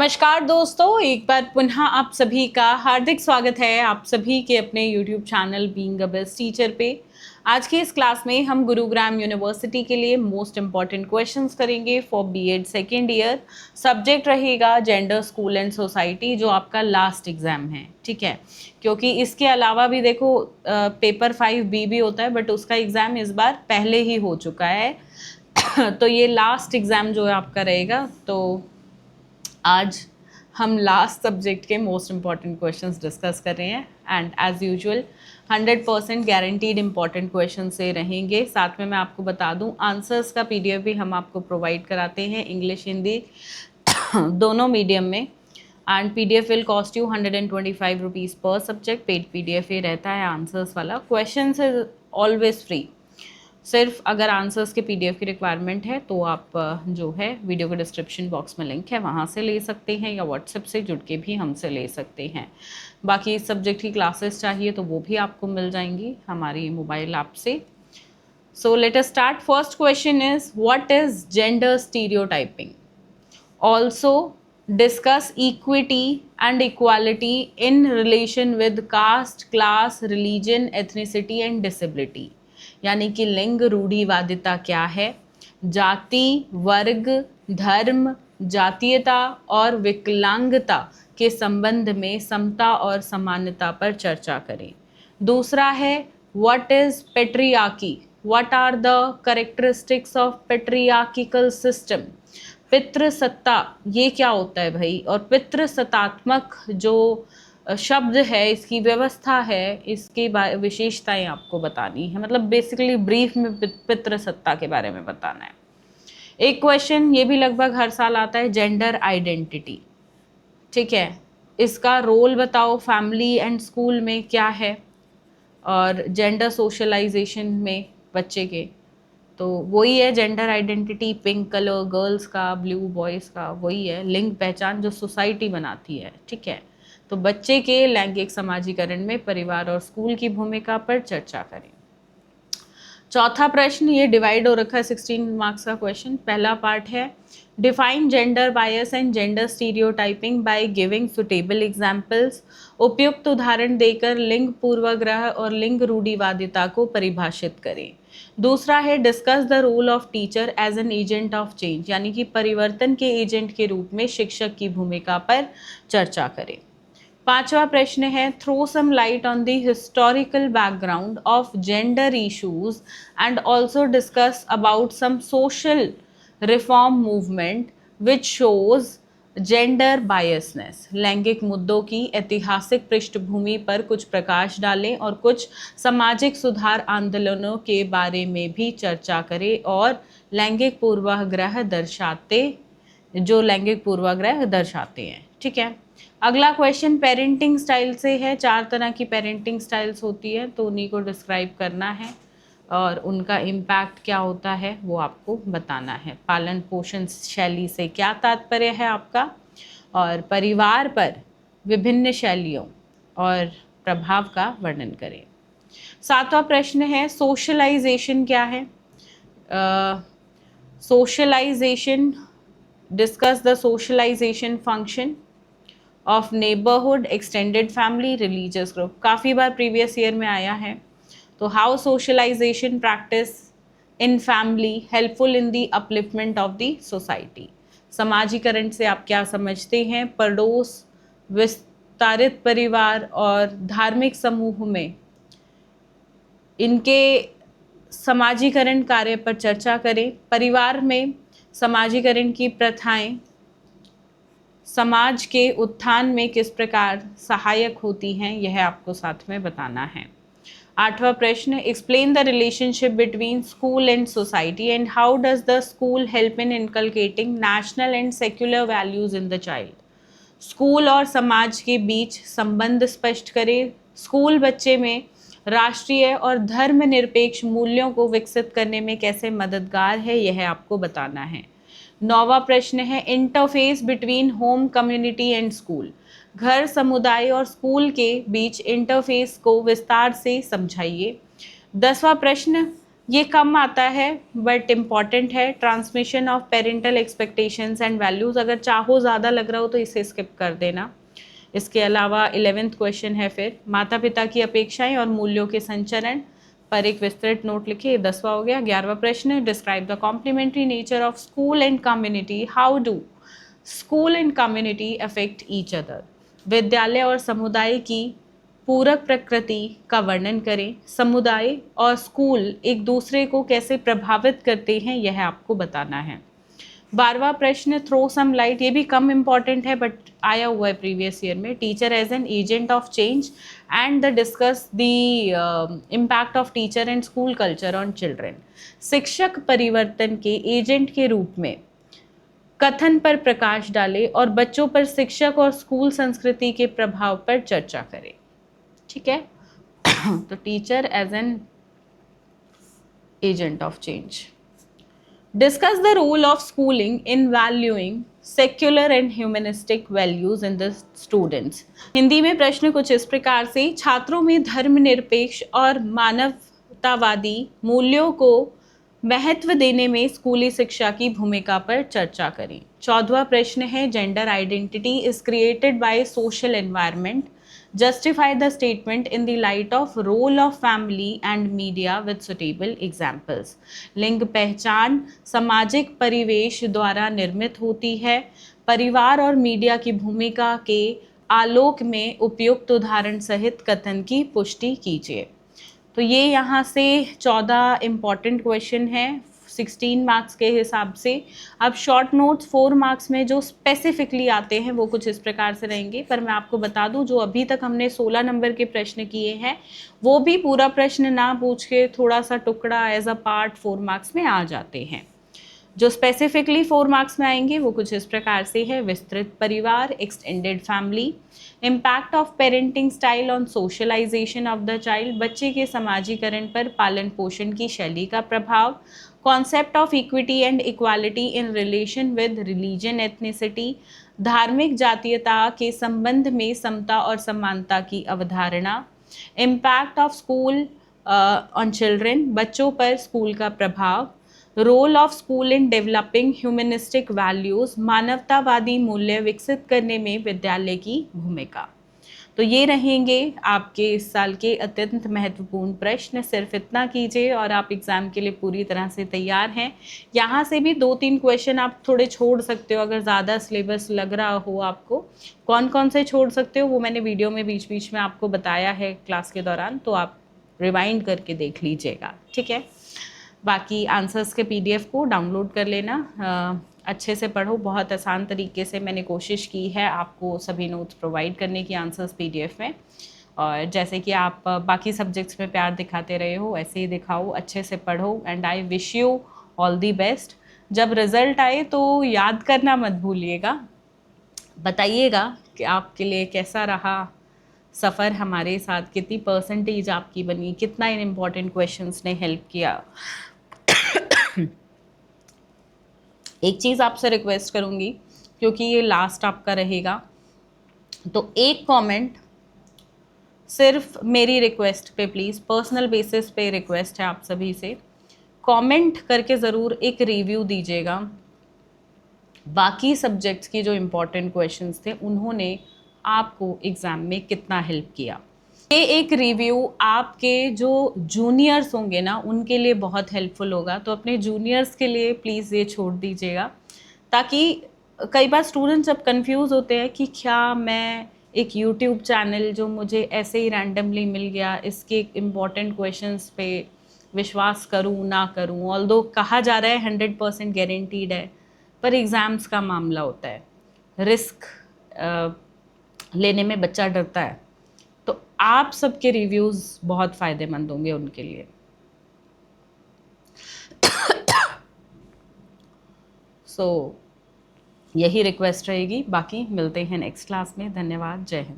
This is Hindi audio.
नमस्कार दोस्तों, एक बार पुनः आप सभी का हार्दिक स्वागत है आप सभी के अपने YouTube channel being a best teacher पे। आज की इस क्लास में हम गुरुग्राम यूनिवर्सिटी के लिए मोस्ट इम्पॉर्टेंट क्वेश्चंस करेंगे for BEd second year. Subject रहेगा जेंडर, स्कूल एंड सोसाइटी, जो आपका लास्ट एग्जाम है, ठीक है। क्योंकि इसके अलावा भी देखो पेपर 5B भी होता है, बट उसका एग्ज़ाम इस बार पहले ही हो चुका है तो ये लास्ट एग्ज़ाम जो है आपका रहेगा। तो आज हम लास्ट सब्जेक्ट के मोस्ट इम्पॉर्टेंट क्वेश्चंस डिस्कस कर रहे हैं and as usual 100% guaranteed important question से रहेंगे। साथ में मैं आपको बता दूं, आंसर्स का पीडीएफ भी हम आपको प्रोवाइड कराते हैं, इंग्लिश हिंदी दोनों मीडियम में। And PDF will cost you 125 rupees पर सब्जेक्ट। पेड पीडीएफ ये रहता है आंसर्स वाला। Question is always free. सिर्फ अगर आंसर्स के पीडीएफ की रिक्वायरमेंट है तो आप जो है वीडियो के डिस्क्रिप्शन बॉक्स में लिंक है, वहाँ से ले सकते हैं, या व्हाट्सएप से जुड़ के भी हमसे ले सकते हैं। बाकी इस सब्जेक्ट की क्लासेस चाहिए तो वो भी आपको मिल जाएंगी हमारी मोबाइल ऐप से। So let us start. First question is what is gender stereotyping? Also discuss equity and equality in relation with caste, class, religion, ethnicity and disability. यानी कि लिंग रूढ़िवादिता क्या है, जाति, वर्ग, धर्म, जातीयता और विकलांगता के संबंध में समता और समानता पर चर्चा करें। दूसरा है what is patriarchy, what are the characteristics of patriarchal system. पितृसत्ता ये क्या होता है भाई, और पितृसत्तात्मक जो शब्द है, इसकी व्यवस्था है, इसकी विशेषताएं आपको बतानी है। मतलब बेसिकली ब्रीफ में पितृसत्ता के बारे में बताना है। एक क्वेश्चन ये भी लगभग हर साल आता है, जेंडर आइडेंटिटी, ठीक है। इसका रोल बताओ फैमिली एंड स्कूल में क्या है, और जेंडर सोशलाइजेशन में बच्चे के, तो वही है gender identity. Pink colour girls का, ब्लू बॉयज़ का, वही है लिंग पहचान जो सोसाइटी बनाती है, ठीक है। तो बच्चे के लैंगिक समाजीकरण में परिवार और स्कूल की भूमिका पर चर्चा करें। चौथा प्रश्न ये डिवाइड हो रखा है 16 मार्क्स का क्वेश्चन। पहला पार्ट है define gender bias and gender stereotyping by giving suitable examples. उपयुक्त उदाहरण देकर लिंग पूर्वाग्रह और लिंग रूढ़िवादिता को परिभाषित करें। दूसरा है discuss the role of teacher as an agent of change, यानी कि परिवर्तन के एजेंट के रूप में शिक्षक की भूमिका पर चर्चा करें। पांचवा प्रश्न है throw some light on the historical background of gender issues and also discuss about some social reform movement which shows gender biasness. लैंगिक मुद्दों की ऐतिहासिक पृष्ठभूमि पर कुछ प्रकाश डालें और कुछ सामाजिक सुधार आंदोलनों के बारे में भी चर्चा करें, और लैंगिक पूर्वाग्रह दर्शाते हैं, ठीक है। अगला क्वेश्चन पेरेंटिंग स्टाइल से है। 4 तरह की पेरेंटिंग स्टाइल्स होती है, तो उन्हीं को डिस्क्राइब करना है और उनका इम्पैक्ट क्या होता है वो आपको बताना है। पालन पोषण शैली से क्या तात्पर्य है आपका, और परिवार पर विभिन्न शैलियों और प्रभाव का वर्णन करें। 7वां प्रश्न है सोशलाइजेशन क्या है। Socialization, discuss the socialization function of neighbourhood, extended family, religious group. काफ़ी बार प्रीवियस ईयर में आया है। तो how socialization practice in family helpful in the upliftment of the society. समाजीकरण से आप क्या समझते हैं। पड़ोस, विस्तारित परिवार और धार्मिक समूह में इनके समाजीकरण कार्य पर चर्चा करें। परिवार में समाजीकरण की प्रथाएं समाज के उत्थान में किस प्रकार सहायक होती हैं, यह आपको साथ में बताना है। 8वां प्रश्न explain the relationship between school and society and how does the school help in inculcating national and secular values in the child. School और समाज के बीच संबंध स्पष्ट करें। स्कूल बच्चे में राष्ट्रीय और धर्मनिरपेक्ष मूल्यों को विकसित करने में कैसे मददगार है, यह आपको बताना है। 9वां प्रश्न है interface between home, community and school. घर, समुदाय और स्कूल के बीच इंटरफेस को विस्तार से समझाइए। 10वां प्रश्न ये कम आता है बट इम्पॉर्टेंट है। Transmission of parental expectations and values, अगर चाहो ज़्यादा लग रहा हो तो इसे स्किप कर देना। इसके अलावा 11th क्वेश्चन है फिर माता पिता की अपेक्षाएं और मूल्यों के संचरण पर एक विस्तृत नोट लिखिए, 10वां हो गया। 11वां प्रश्न, describe the complementary nature of school and community, how do school and community affect each other. विद्यालय और समुदाय की पूरक प्रकृति का वर्णन करें। समुदाय और स्कूल एक दूसरे को कैसे प्रभावित करते हैं यह आपको बताना है। 12वां प्रश्न, थ्रो सम लाइट, ये भी कम इम्पॉर्टेंट है बट आया हुआ है प्रीवियस ईयर में। Teacher as an agent of change and the discuss the impact of teacher and school culture on children. शिक्षक परिवर्तन के एजेंट के रूप में कथन पर प्रकाश डाले और बच्चों पर शिक्षक और स्कूल संस्कृति के प्रभाव पर चर्चा करें। ठीक है, तो teacher as an agent of change. Discuss the role of schooling in valuing secular and humanistic values in the students. Hindi में प्रश्न कुछ इस प्रकार से, छात्रों में धर्मनिरपेक्ष और मानवतावादी मूल्यों को महत्व देने में स्कूली शिक्षा की भूमिका पर चर्चा करें। 14वां प्रश्न है, gender identity is created by social environment, justify the statement in the light of role of family and media with suitable examples. लिंग पहचान सामाजिक परिवेश द्वारा निर्मित होती है, परिवार और मीडिया की भूमिका के आलोक में उपयुक्त उदाहरण सहित कथन की पुष्टि कीजिए। तो ये यहाँ से 14 इम्पॉर्टेंट क्वेश्चन है 16 मार्क्स के हिसाब से। अब शॉर्ट नोट्स 4 मार्क्स में जो स्पेसिफिकली आते हैं वो कुछ इस प्रकार से रहेंगे, पर मैं आपको बता दूं जो अभी तक हमने 16 नंबर के प्रश्न किए हैं वो भी पूरा प्रश्न ना पूछ के थोड़ा सा टुकड़ा एज अ पार्ट 4 मार्क्स में आ जाते हैं। जो स्पेसिफिकली 4 मार्क्स में आएंगे वो कुछ इस प्रकार से है, विस्तृत परिवार, extended family, impact of parenting style on socialization of the child, बच्चे के समाजीकरण पर पालन पोषण की शैली का प्रभाव, concept of equity and equality in relation with religion ethnicity, धार्मिक जातीयता के संबंध में समता और समानता की अवधारणा, impact of school on children, बच्चों पर स्कूल का प्रभाव, role of school in developing humanistic values, मानवतावादी मूल्य विकसित करने में विद्यालय की भूमिका। तो ये रहेंगे आपके इस साल के अत्यंत महत्वपूर्ण प्रश्न। सिर्फ इतना कीजिए और आप एग्ज़ाम के लिए पूरी तरह से तैयार हैं। यहाँ से भी 2-3 क्वेश्चन आप थोड़े छोड़ सकते हो अगर ज़्यादा सिलेबस लग रहा हो आपको। कौन कौन से छोड़ सकते हो वो मैंने वीडियो में बीच बीच में आपको बताया है क्लास के दौरान, तो आप रिवाइंड करके देख लीजिएगा। ठीक है, बाकी आंसर्स के PDF को डाउनलोड कर लेना, अच्छे से पढ़ो। बहुत आसान तरीके से मैंने कोशिश की है आपको सभी नोट्स प्रोवाइड करने की आंसर्स PDF में, और जैसे कि आप बाकी सब्जेक्ट्स में प्यार दिखाते रहे हो ऐसे ही दिखाओ, अच्छे से पढ़ो and I wish you all the best. जब रिज़ल्ट आए तो याद करना मत भूलिएगा, बताइएगा कि आपके लिए कैसा रहा सफ़र हमारे साथ, कितनी % आपकी बनी, कितना इन इम्पॉर्टेंट क्वेश्चंस ने हेल्प किया। एक चीज़ आपसे रिक्वेस्ट करूँगी क्योंकि ये लास्ट आपका रहेगा, तो एक कमेंट सिर्फ मेरी रिक्वेस्ट पे प्लीज़, पर्सनल बेसिस पे रिक्वेस्ट है आप सभी से, कमेंट करके ज़रूर एक रिव्यू दीजिएगा बाकी सब्जेक्ट्स की जो इम्पोर्टेंट क्वेश्चंस थे उन्होंने आपको एग्ज़ाम में कितना हेल्प किया। ये एक रिव्यू आपके जो जूनियर्स होंगे ना उनके लिए बहुत हेल्पफुल होगा, तो अपने जूनियर्स के लिए प्लीज़ ये छोड़ दीजिएगा, ताकि कई बार स्टूडेंट्स जब कंफ्यूज होते हैं कि क्या मैं एक यूट्यूब चैनल जो मुझे ऐसे ही रैंडमली मिल गया इसके इम्पॉर्टेंट क्वेश्चंस पे विश्वास करूं ना करूं, ऑल्दो कहा जा रहा है 100% गारंटीड है, पर एग्ज़ाम्स का मामला होता है, रिस्क लेने में बच्चा डरता है, तो आप सबके रिव्यूज़ बहुत फ़ायदेमंद होंगे उनके लिए। सो यही रिक्वेस्ट रहेगी, बाकी मिलते हैं नेक्स्ट क्लास में। धन्यवाद, जय हिंद।